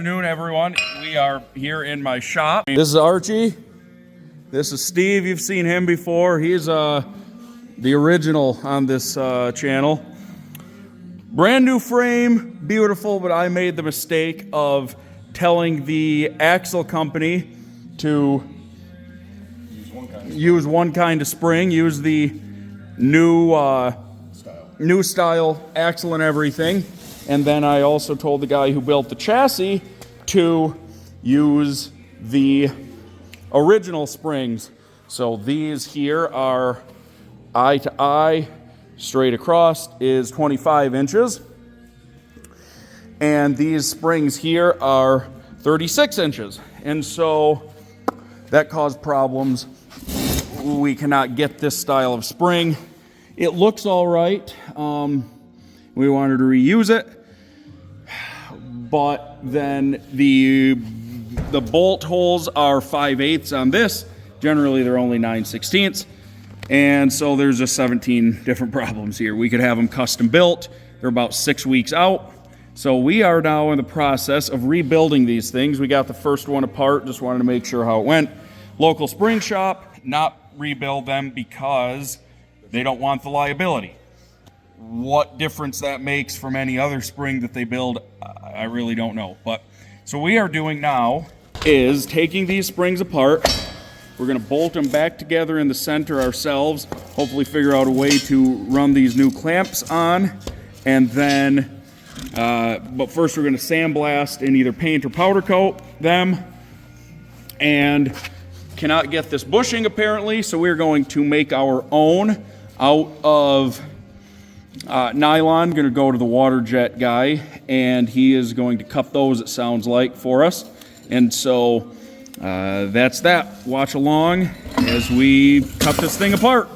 afternoon, everyone. We are here in my shop. This is Archie. This is Steve. You've seen him before. He's the original on this channel. Brand new frame, beautiful, but I made the mistake of telling the axle company to use one kind of spring, use the new style axle and everything. And then I also told the guy who built the chassis to use the original springs. So these here are eye to eye, straight across is 25 inches. And these springs here are 36 inches. And so that caused problems. We cannot get this style of spring. It looks all right. We wanted to reuse it, but then the bolt holes are 5/8 on this. Generally, they're only 9/16, and so there's just 17 different problems here. We could have them custom built. They're about 6 weeks out. So we are now in the process of rebuilding these things. We got the first one apart, just wanted to make sure how it went. Local spring shop, not rebuild them because they don't want the liability. What difference that makes from any other spring that they build, I really don't know. But so what we are doing now is taking these springs apart. We're going to bolt them back together in the center ourselves, hopefully figure out a way to run these new clamps on, and then but first we're going to sandblast and either paint or powder coat them, and cannot get this bushing apparently, so we're going to make our own out of nylon. Going to go to the water jet guy, and he is going to cut those, it sounds like, for us. And so that's that. Watch along as we cut this thing apart.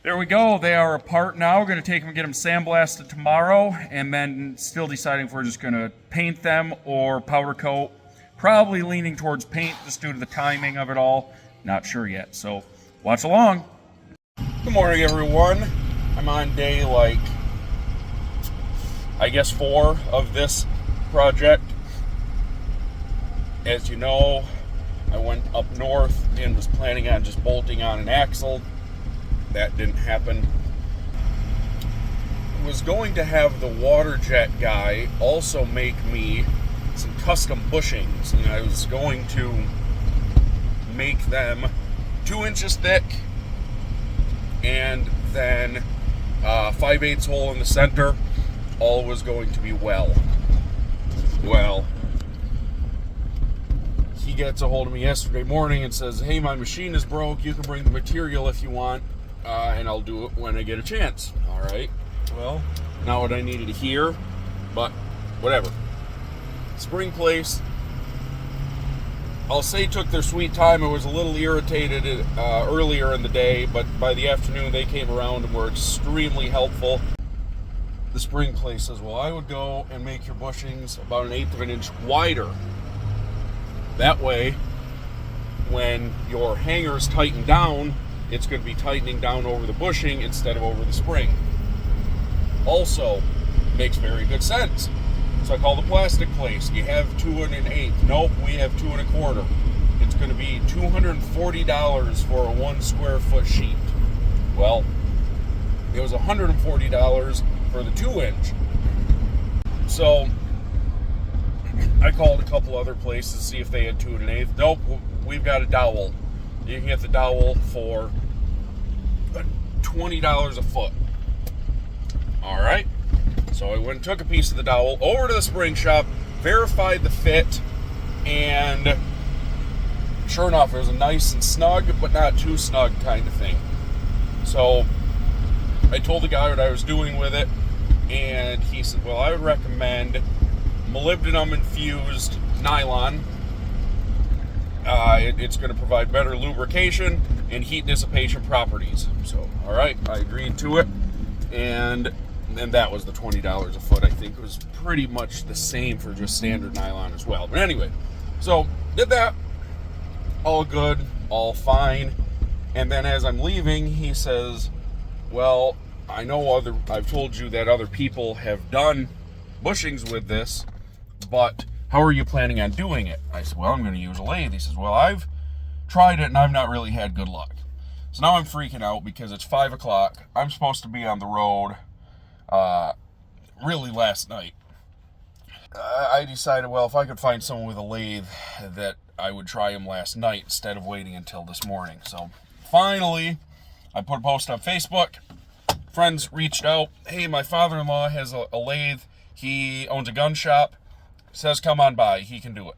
There we go. They are apart now. We're going to take them and get them sandblasted tomorrow, and then still deciding if we're just going to paint them or powder coat. Probably leaning towards paint just due to the timing of it all. Not sure yet, so watch along. Good morning, everyone. I'm on day, I guess 4 of this project. As you know, I went up north and was planning on just bolting on an axle. That didn't happen. I was going to have the water jet guy also make me some custom bushings, and I was going to make them 2 inches thick and then 5/8 hole in the center. All was going to be well. He gets a hold of me yesterday morning and says, hey, my machine is broke. You can bring the material if you want. And I'll do it when I get a chance. All right. Well, not what I needed to hear, but whatever. Spring place, I'll say, took their sweet time. I was a little irritated earlier in the day, but by the afternoon they came around and were extremely helpful. The spring place says, well, I would go and make your bushings about 1/8 of an inch wider. That way, when your hangers tighten down, it's going to be tightening down over the bushing instead of over the spring. Also, makes very good sense. So I call the plastic place. You have 2 1/8. Nope, we have 2 1/4. It's going to be $240 for a 1 square foot sheet. Well, it was $140 for the 2 inch. So I called a couple other places to see if they had 2 1/8. Nope, we've got a dowel. You can get the dowel for $20 a foot. All right. So I went and took a piece of the dowel over to the spring shop, verified the fit, and sure enough, it was a nice and snug, but not too snug kind of thing. So I told the guy what I was doing with it, and he said, well, I would recommend molybdenum infused nylon. It's going to provide better lubrication and heat dissipation properties. So, all right, I agreed to it, and that was the $20 a foot. I think it was pretty much the same for just standard nylon as well. But anyway, so did that. All good, all fine. And then as I'm leaving, he says, well, I know I've told you that other people have done bushings with this, but how are you planning on doing it? I said, well, I'm going to use a lathe. He says, well, I've tried it and I've not really had good luck. So now I'm freaking out because it's 5 o'clock. I'm supposed to be on the road really last night. I decided, well, if I could find someone with a lathe, that I would try him last night instead of waiting until this morning. So finally, I put a post on Facebook. Friends reached out. Hey, my father-in-law has a lathe. He owns a gun shop. Says come on by. He can do it.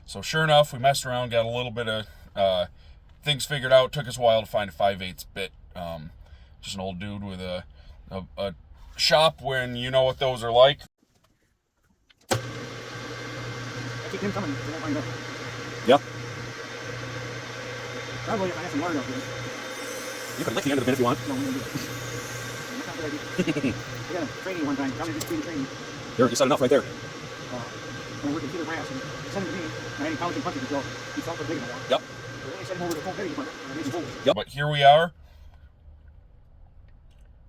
So sure enough, we messed around, got a little bit of things figured out. Took us a while to find a 5/8 bit. Just an old dude with a shop when you know what those are like. I keep them coming. They won't wind up. Yep. Probably if I have some water out there. You can lick the end of the bin if you want. No, we don't do it. That's not a good idea. I got a training one time. Probably just do the training. There, you set enough right there. When I worked in Peter Brass, and he sent it to me, and I had college and punches until he felt so big enough. Yep. So then I sent him over to the full video department, and I made some holes. Yep. But here we are.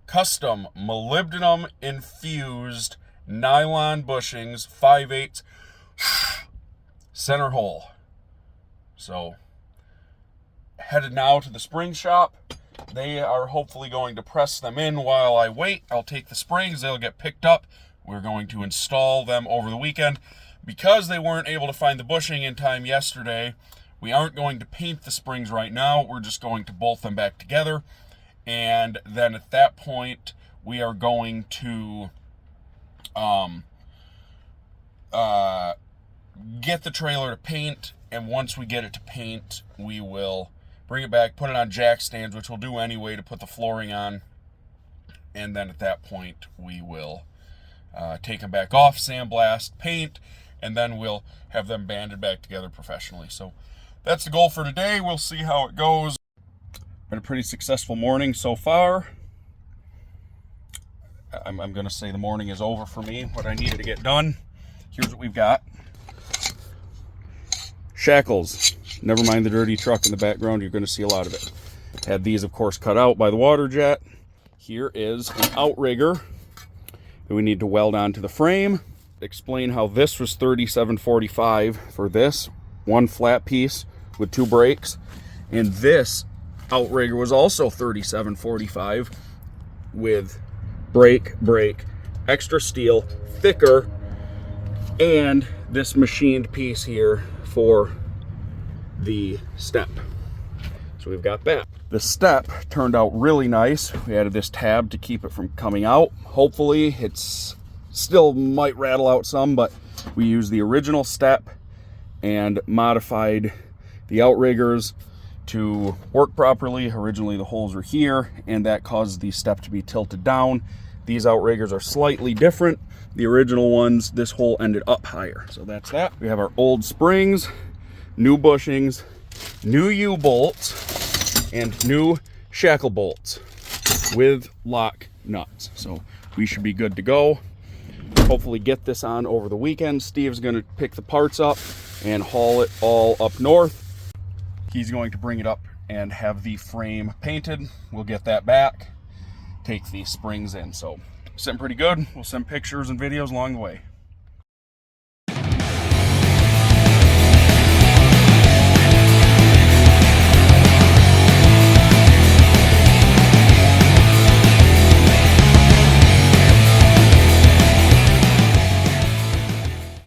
Custom molybdenum infused nylon bushings, 5/8 center hole. So headed now to the spring shop. They are hopefully going to press them in while I wait. I'll take the springs, they'll get picked up. We're going to install them over the weekend. Because they weren't able to find the bushing in time yesterday, we aren't going to paint the springs right now. We're just going to bolt them back together. And then at that point, we are going to get the trailer to paint. And once we get it to paint, we will bring it back, put it on jack stands, which we'll do anyway to put the flooring on. And then at that point, we will take them back off, sandblast, paint, and then we'll have them banded back together professionally. So that's the goal for today. We'll see how it goes. Been a pretty successful morning so far. I'm going to say the morning is over for me. What I needed to get done. Here's what we've got. Shackles. Never mind the dirty truck in the background. You're going to see a lot of it. Had these, of course, cut out by the water jet. Here is an outrigger that we need to weld onto the frame. Explain how this was $37.45 for this one flat piece with 2 brakes, and this outrigger was also $37.45 with brake, extra steel, thicker, and this machined piece here for the step. So we've got that. The step turned out really nice. We added this tab to keep it from coming out. Hopefully it's still might rattle out some, but we used the original step and modified the outriggers to work properly. Originally the holes were here, and that caused the step to be tilted down. These outriggers are slightly different. The original ones, this hole ended up higher. So that's that. We have our old springs, new bushings, new U-bolts, and new shackle bolts with lock nuts. So we should be good to go. Hopefully get this on over the weekend. Steve's going to pick the parts up and haul it all up north. He's going to bring it up and have the frame painted. We'll get that back, take the springs in. So sitting pretty good. We'll send pictures and videos along the way.